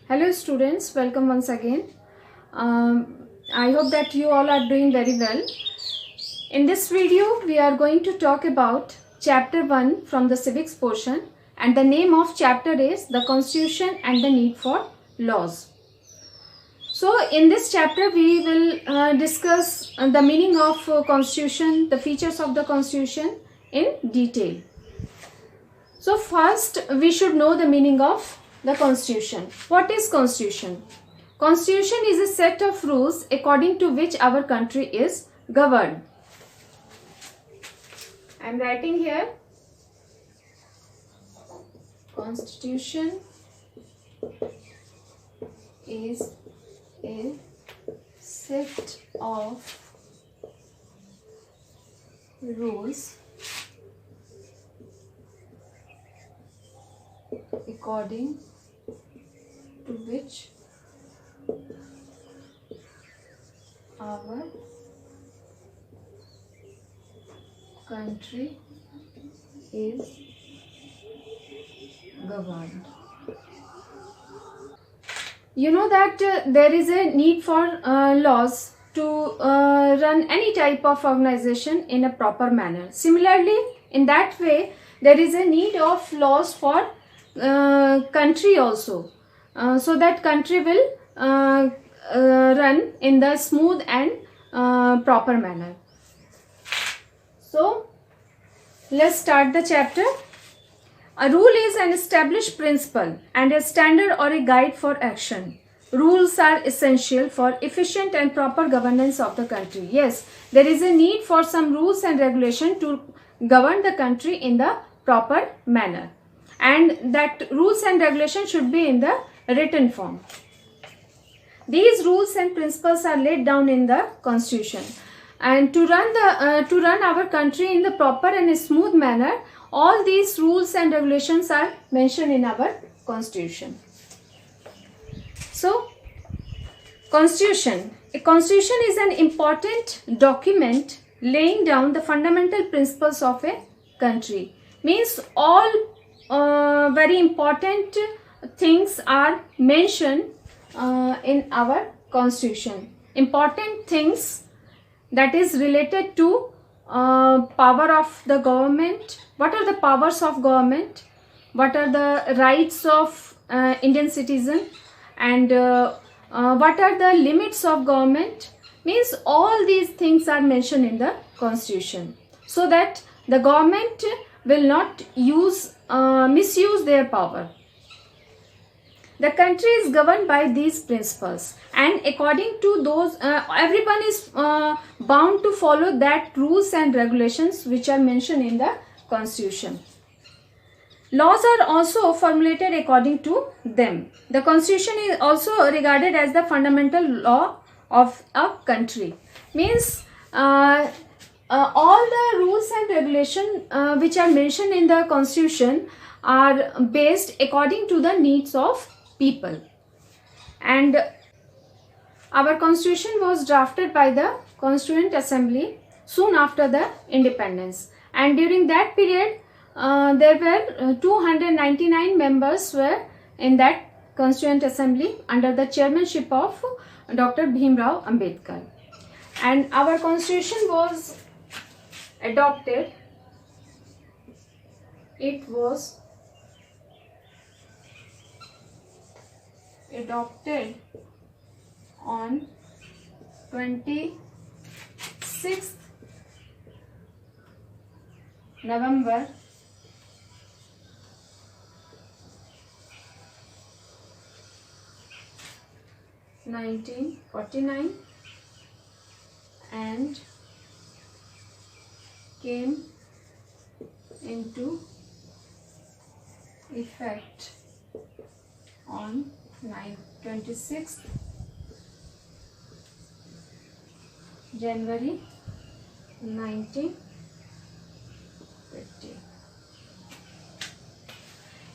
Hello students, welcome once again. I hope that you all are doing very well. In this video, we are going to talk about chapter 1 from the civics portion, and the name of chapter is the Constitution and the Need for Laws. So in this chapter, we will discuss the meaning of Constitution, the features of the Constitution in detail. So first, we should know the meaning of the Constitution. What is Constitution? Constitution is a set of rules according to which our country is governed. I am writing here. Constitution is a set of rules according to which our country is governed. You know that there is a need for laws to run any type of organization in a proper manner. Similarly, in that way, there is a need of laws for country also, so that country will run in the smooth and proper manner. So let's start the chapter. A rule is an established principle and a standard or a guide for action. Rules are essential for efficient and proper governance of the country. Yes, there is a need for some rules and regulation to govern the country in the proper manner, and that rules and regulations should be in the written form. These rules and principles are laid down in the Constitution, and to run our country in the proper and smooth manner, all these rules and regulations are mentioned in our Constitution. So, Constitution. A Constitution is an important document laying down the fundamental principles of a country. Means all very important things are mentioned in our Constitution. Important things that is related to power of the government. What are the powers of government? What are the rights of Indian citizen? And what are the limits of government? Means all these things are mentioned in the Constitution, so that the government will not misuse their power. The country is governed by these principles, and according to those, everyone is bound to follow that rules and regulations which are mentioned in the Constitution. Laws are also formulated according to them. The Constitution is also regarded as the fundamental law of a country. Means all the rules and regulations which are mentioned in the Constitution are based according to the needs of people. And our Constitution was drafted by the Constituent Assembly soon after the independence, and during that period there were 299 members were in that Constituent Assembly under the chairmanship of Dr. Bhimrao Ambedkar. And our Constitution was adopted. It was adopted on 26th November 1949 and came into effect on 26th January 1950.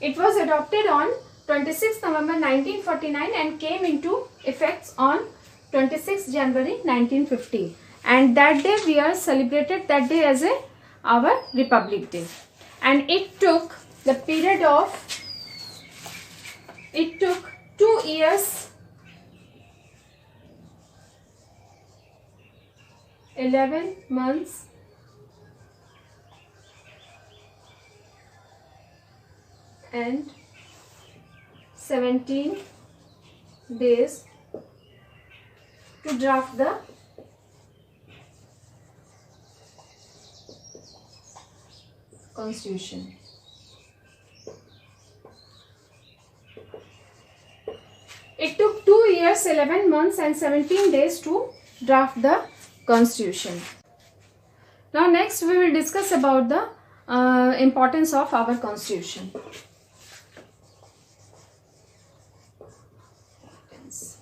It was adopted on 26th November 1949 and came into effect on 26th January 1950. And that day we are celebrated that day as our Republic Day. And it took the period of, it took 2 years 11 months and 17 days to draft the Constitution. It took 2 years, 11 months and 17 days to draft the Constitution. Now next we will discuss about the importance of our Constitution. Importance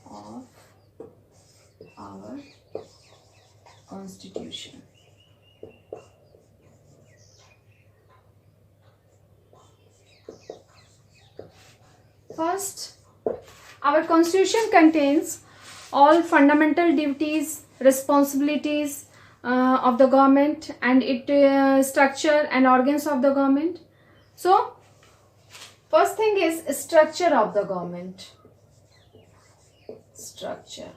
of our Constitution. First, our Constitution contains all fundamental duties, responsibilities of the government and its structure and organs of the government. So, first thing is structure of the government. Structure.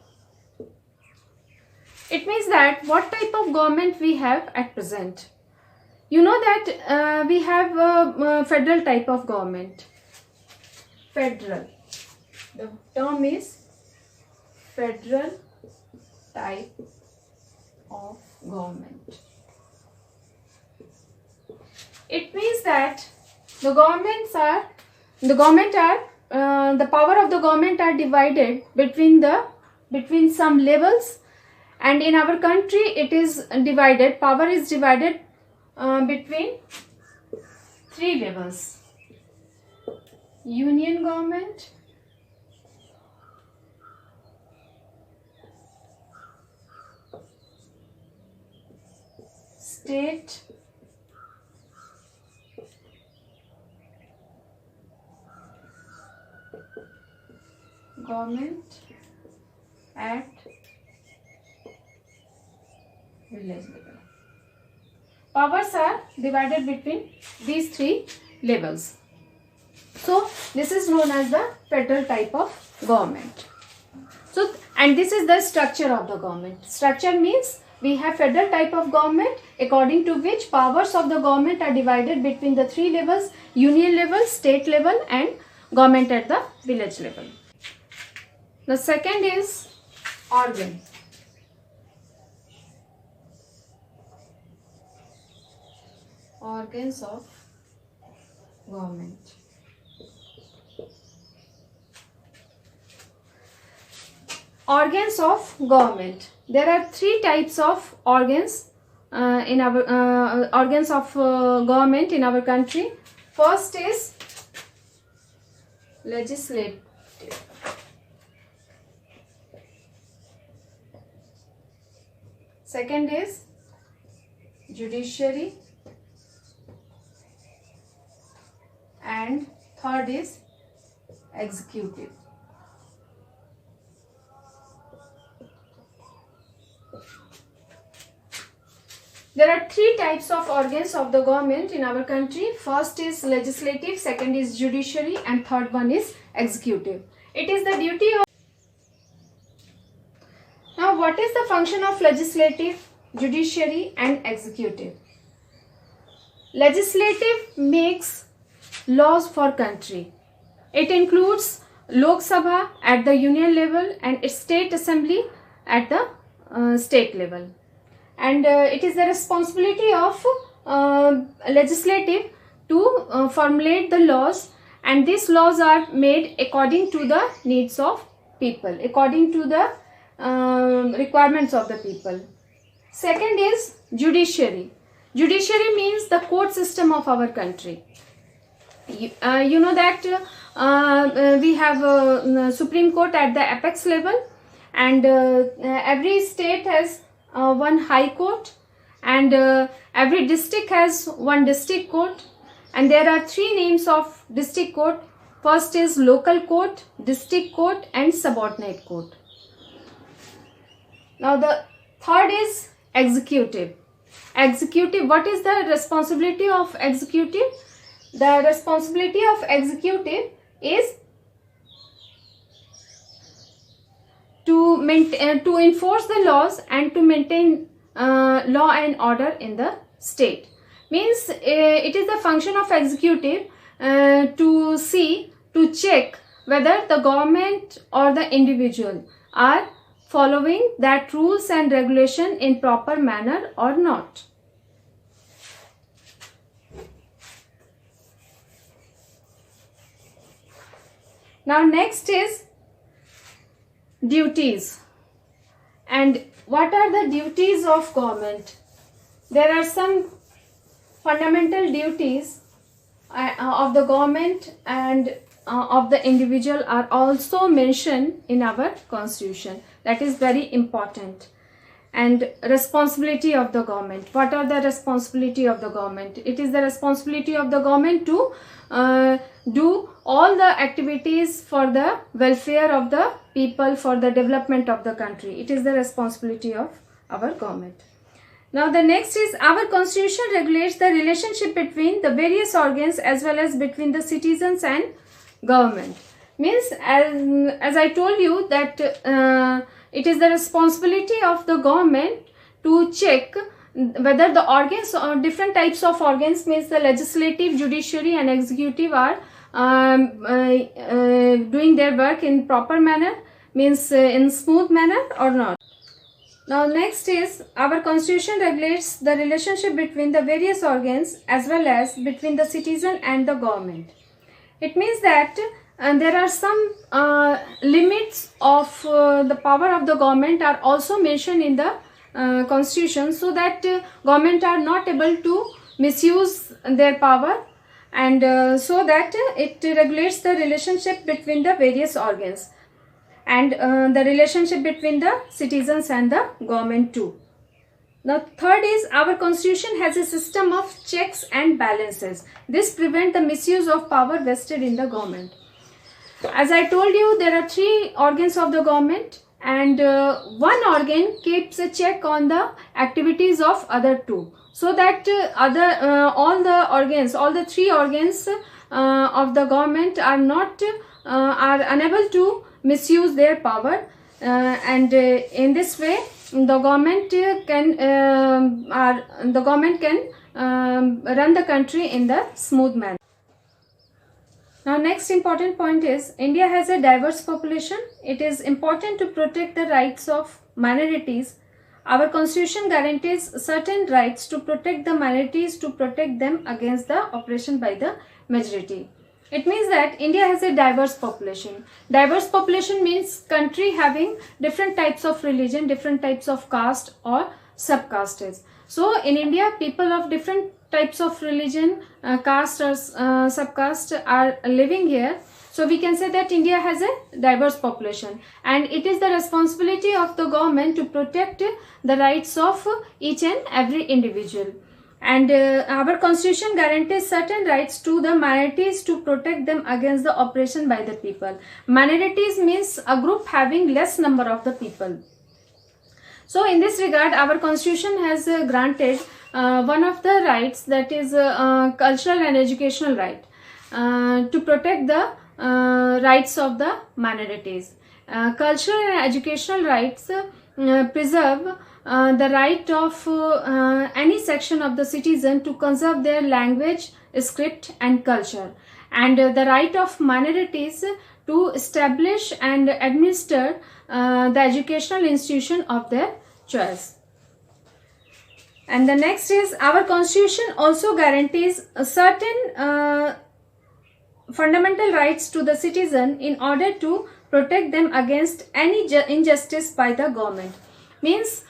It means that what type of government we have at present. You know that we have a federal type of government. Federal. The term is federal type of government. It means that the power of the government are divided between some levels, and in our country it is divided. Power is divided between 3 levels. Union government, state government, at village level. Powers are divided between these 3 levels. So this is known as the federal type of government. So, and this is the structure of the government. Structure means we have federal type of government according to which powers of the government are divided between the 3 levels: union level, state level and government at the village level. The second is organ. Organs of government. Organs of government. There are 3 types of organs in our organs of government in our country. First is legislative. Second is judiciary, and third is executive. There are 3 types of organs of the government in our country. First is legislative, second is judiciary and third one is executive. It is the duty of... Now what is the function of legislative, judiciary and executive? Legislative makes laws for country. It includes Lok Sabha at the union level and state assembly at the state level. And it is the responsibility of legislative to formulate the laws, and these laws are made according to the needs of people, according to the requirements of the people. Second is judiciary. Judiciary means the court system of our country. You know that we have a Supreme Court at the apex level, and every state has one high court, and every district has one district court, and there are 3 names of district court. First is local court, district court and subordinate court. Now the third is executive. Executive, what is the responsibility of executive? The responsibility of executive is to enforce the laws and to maintain law and order in the state. Means it is the function of executive to check whether the government or the individual are following that rules and regulation in proper manner or not. Now next is duties. And what are the duties of government? There are some fundamental duties of the government and of the individual are also mentioned in our constitution. That is very important. And responsibility of the government. What are the responsibility of the government? It is the responsibility of the government to do all the activities for the welfare of the people, for the development of the country. It is the responsibility of our government. Now the next is our constitution regulates the relationship between the various organs as well as between the citizens and government. Means as I told you that it is the responsibility of the government to check whether the organs or different types of organs, means the legislative, judiciary and executive are doing their work in proper manner, means in smooth manner or not. Now next is our constitution regulates the relationship between the various organs as well as between the citizen and the government. It means that there are some limits of the power of the government are also mentioned in the constitution, so that government are not able to misuse their power, and so that it regulates the relationship between the various organs and the relationship between the citizens and the government too. Now third is our constitution has a system of checks and balances. This prevents the misuse of power vested in the government. As I told you, there are three organs of the government, and one organ keeps a check on the activities of other two, so that all the three organs of the government are unable to misuse their power, and in this way the government can run the country in the smooth manner. Now next important point is India has a diverse population. It is important to protect the rights of minorities. Our constitution guarantees certain rights to protect the minorities, to protect them against the oppression by the majority. It means that India has a diverse population. Diverse population means country having different types of religion, different types of caste or subcastes. So in India, people of different types of religion, caste or subcaste are living here. So we can say that India has a diverse population, and it is the responsibility of the government to protect the rights of each and every individual. And our constitution guarantees certain rights to the minorities to protect them against the oppression by the people. Minorities means a group having less number of the people. So in this regard, our constitution has granted one of the rights, that is cultural and educational right, to protect the rights of the minorities. Cultural and educational rights preserve the right of any section of the citizen to conserve their language, script and culture, and the right of minorities to establish and administer the educational institution of their choice. And the next is our constitution also guarantees a certain fundamental rights to the citizen in order to protect them against any injustice by the government. Means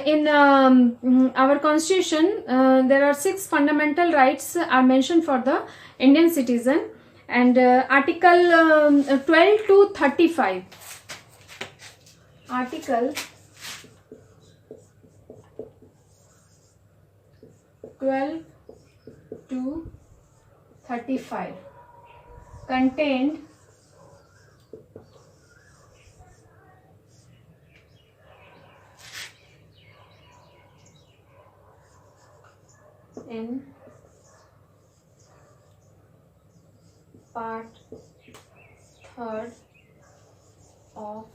in our constitution there are 6 fundamental rights are mentioned for the Indian citizen, and article 12 to 35. Article 12 to 35 contained in part 3rd of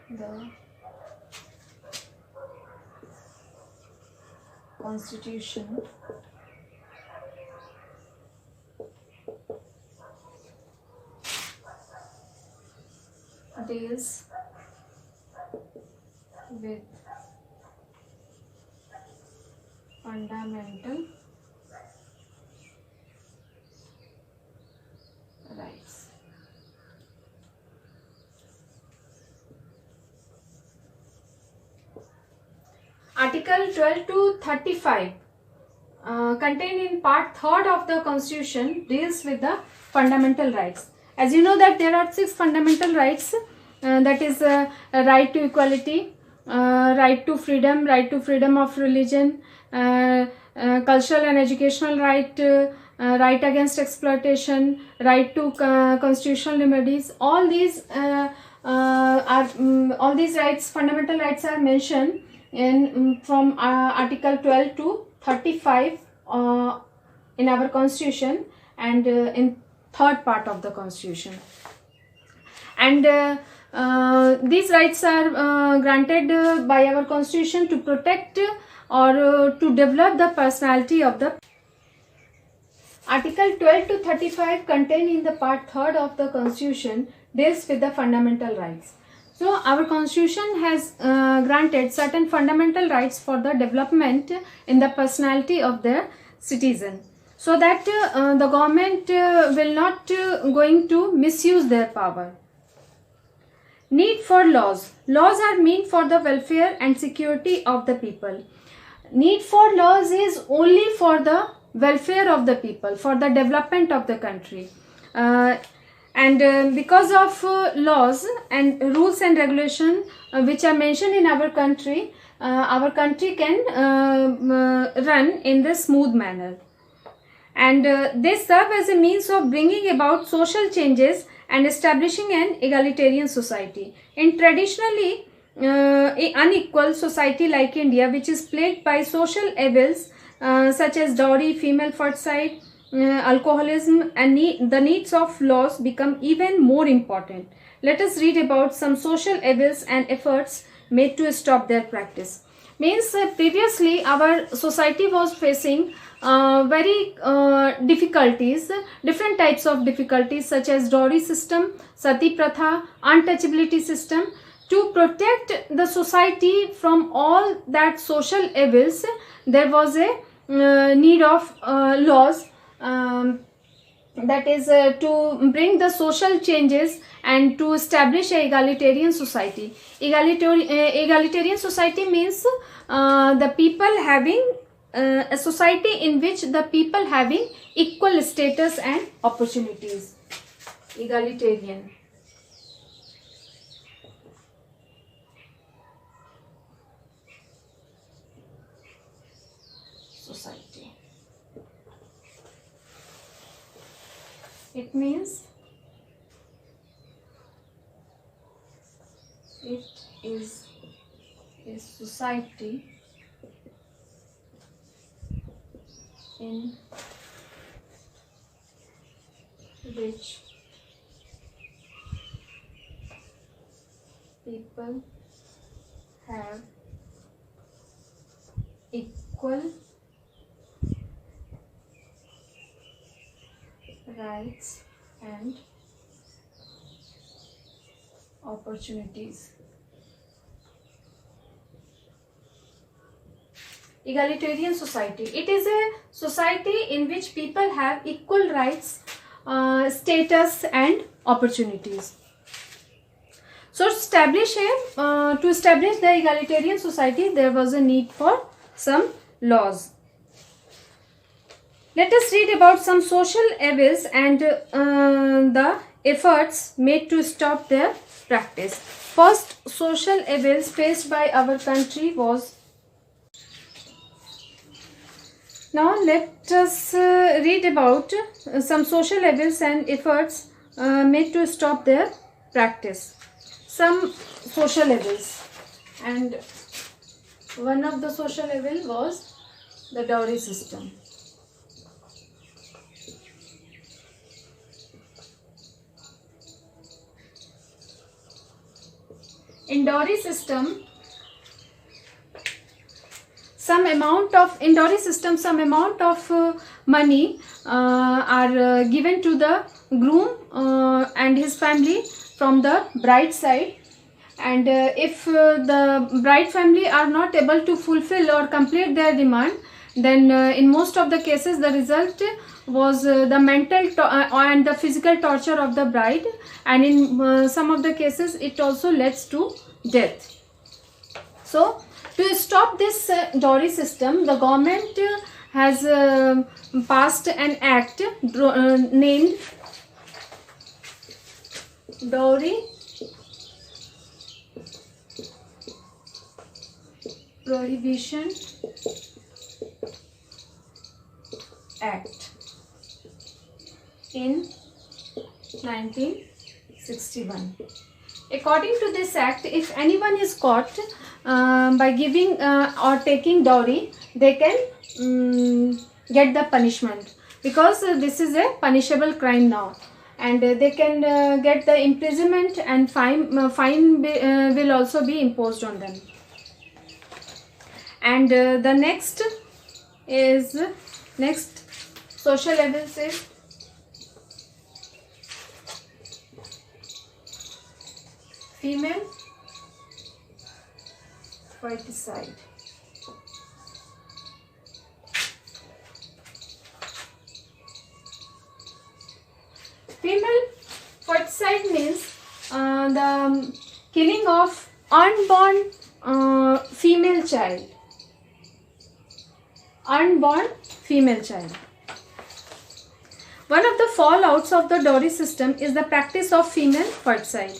the Constitution deals with fundamental rights. Article 12 to 35 contained in part 3rd of the Constitution deals with the fundamental rights. As you know that there are 6 fundamental rights, that is right to equality, right to freedom of religion, cultural and educational right, right against exploitation, right to constitutional remedies. All these all these rights, fundamental rights, are mentioned in from Article 12 to 35 in our Constitution, and in 3rd part of the Constitution. And these rights are granted by our Constitution to protect or to develop the personality of the. Article 12 to 35 contained in the part 3rd of the Constitution deals with the fundamental rights. So our Constitution has granted certain fundamental rights for the development in the personality of the citizen, so that the government will not going to misuse their power. Need for laws. Laws are meant for the welfare and security of the people. Need for laws is only for the welfare of the people, for the development of the country. And because of laws and rules and regulation which are mentioned in our country can run in the smooth manner. And they serve as a means of bringing about social changes and establishing an egalitarian society. In traditionally unequal society like India, which is plagued by social evils such as dowry, female fertilization, alcoholism, and the needs of laws become even more important. Let us read about some social evils and efforts made to stop their practice. Means previously our society was facing very difficulties, different types of difficulties, such as dowry system, sati pratha, untouchability system. To protect the society from all that social evils, there was a need of laws, that is to bring the social changes and to establish a egalitarian society. Egalitarian society means the people having a society in which the people having equal status and opportunities. Egalitarian society. It means it is a society in which people have equal rights and opportunities. Egalitarian society. It is a society in which people have equal rights, status and opportunities. So to establish the egalitarian society, there was a need for some laws. Let us read about some social evils and the efforts made to stop their practice. First social evils faced by our country was. Now let us read about some social evils and efforts made to stop their practice. Some social evils, and one of the social evil was the dowry system. in dowry system, some amount of money are given to the groom and his family from the bride side, and if the bride family are not able to fulfill or complete their demand, then in most of the cases the result was the mental and the physical torture of the bride, and in some of the cases it also leads to death. So to stop this dowry system, the government has passed an act named Dowry Prohibition Act in 1961. According to this act, if anyone is caught by giving or taking dowry, they can get the punishment, because this is a punishable crime now, and they can get the imprisonment, and fine will also be imposed on them. And the next social levels is female foeticide. Female foeticide means the killing of unborn female child. Unborn female child. One of the fallouts of the dowry system is the practice of female foeticide.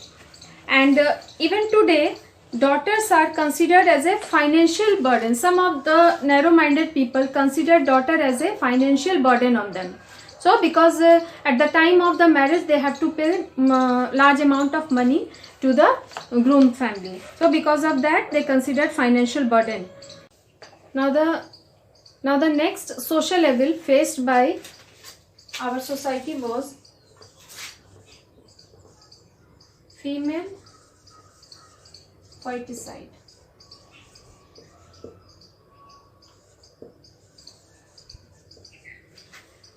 And even today, daughters are considered as a financial burden. Some of the narrow-minded people consider daughter as a financial burden on them. So because at the time of the marriage they have to pay large amount of money to the groom family. So because of that they consider financial burden. Now the next social level faced by our society was female foeticide.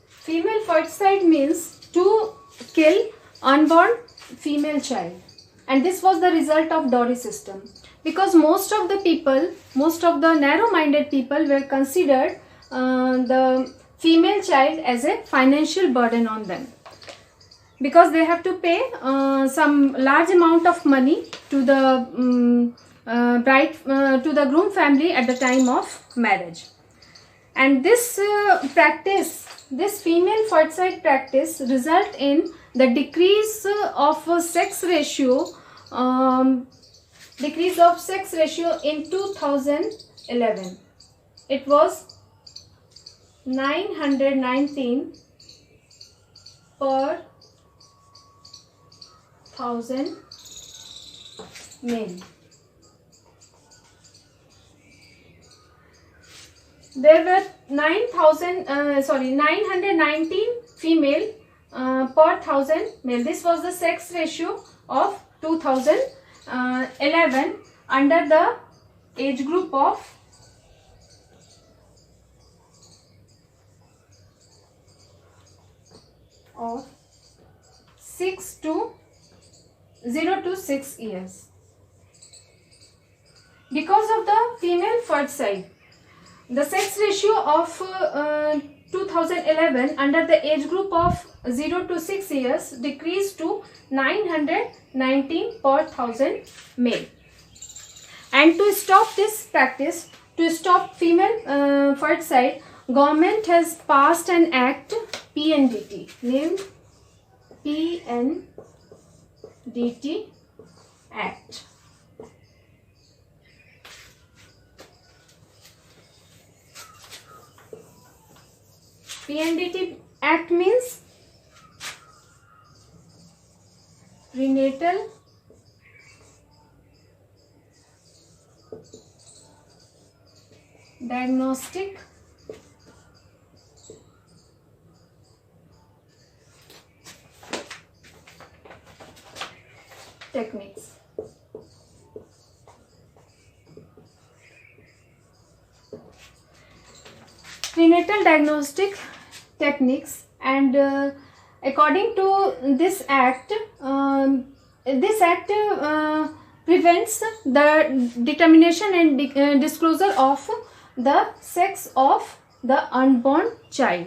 Female foeticide means to kill unborn female child, and this was the result of dowry system, because most of the narrow-minded people were considered the female child as a financial burden on them, because they have to pay some large amount of money to the to the groom family at the time of marriage. And this female foeticide practice result in the decrease of sex ratio in 2011. It was 919 per 1000 male. There were 919 female per 1000 male. This was the sex ratio of 2011 under the age group of 0 to 6 years. Because of the female foeticide, the sex ratio of 2011 under the age group of 0 to 6 years decreased to 919 per 1000 male. And to stop this practice, to stop female foeticide, government has passed an act, PNDT, named PNDT Act. PNDT Act means Prenatal Diagnostic Techniques. prenatal diagnostic techniques, and according to this act, prevents the determination and disclosure of the sex of the unborn child,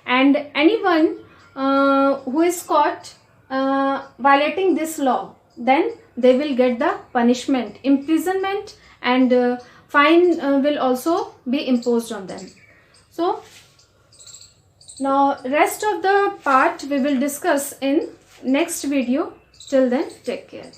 and anyone who is caught violating this law, then they will get the punishment, imprisonment, and fine will also be imposed on them. So now rest of the part we will discuss in next video. Till then, take care.